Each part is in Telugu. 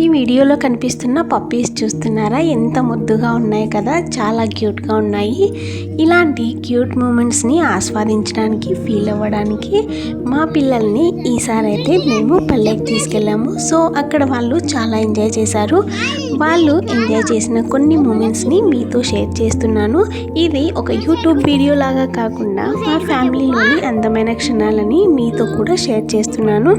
ఈ వీడియోలో కనిపిస్తున్న పప్పీస్ చూస్తున్నారా, ఎంత ముద్దుగా ఉన్నాయి కదా, చాలా క్యూట్గా ఉన్నాయి. ఇలాంటి క్యూట్ మూమెంట్స్ని ఆస్వాదించడానికి, ఫీల్ అవ్వడానికి మా పిల్లల్ని ఈసారి అయితే మేము పల్లెకి తీసుకెళ్ళాము. సో అక్కడ వాళ్ళు చాలా ఎంజాయ్ చేశారు. వాళ్ళు ఎంజాయ్ చేసిన కొన్ని మూమెంట్స్ని మీతో షేర్ చేస్తున్నాను. ఇది ఒక యూట్యూబ్ వీడియో లాగా కాకుండా మా ఫ్యామిలీలోని అందమైన క్షణాలని మీతో కూడా షేర్ చేస్తున్నాను.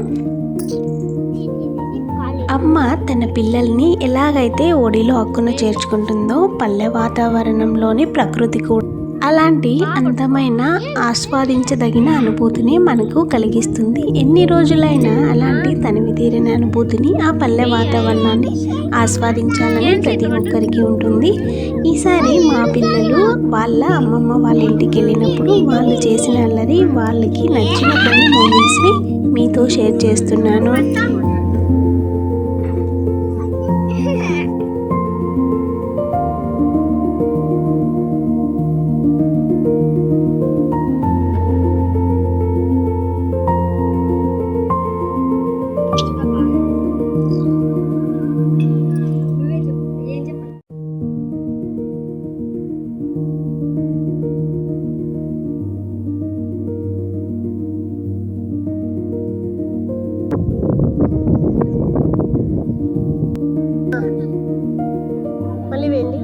అమ్మ తన పిల్లల్ని ఎలాగైతే ఒడిలో హక్కును చేర్చుకుంటుందో, పల్లె వాతావరణంలోని ప్రకృతి కూడా అలాంటి అందమైన ఆస్వాదించదగిన అనుభూతిని మనకు కలిగిస్తుంది. ఎన్ని రోజులైనా అలాంటి తనివి తీరిన అనుభూతిని, ఆ పల్లె వాతావరణాన్ని ఆస్వాదించాలని ప్రతి ఒక్కరికి ఉంటుంది. ఈసారి మా పిల్లలు వాళ్ళ అమ్మమ్మ వాళ్ళ ఇంటికి వెళ్ళినప్పుడు వాళ్ళు చేసిన అల్లరి, వాళ్ళకి నచ్చిన కొన్ని మూమెంట్స్ని మీతో షేర్ చేస్తున్నాను. మళ్ళీ వెళ్ళి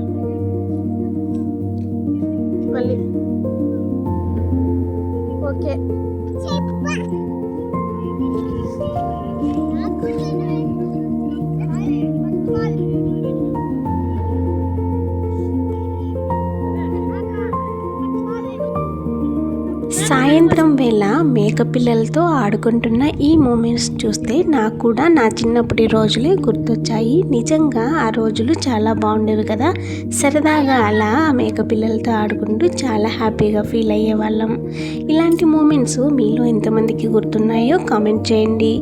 మళ్ళీ ఓకే. సాయంత్రం వేళ మేకపిల్లలతో ఆడుకుంటున్న ఈ మూమెంట్స్ చూస్తే నాకు కూడా నా చిన్నప్పటి రోజులే గుర్తొచ్చాయి. నిజంగా ఆ రోజులు చాలా బాగుండేవి కదా. సరదాగా అలా మేకపిల్లలతో ఆడుకుంటూ చాలా హ్యాపీగా ఫీల్ అయ్యేవాళ్ళం. ఇలాంటి మూమెంట్స్ మీలో ఎంతమందికి గుర్తున్నాయో కామెంట్ చేయండి.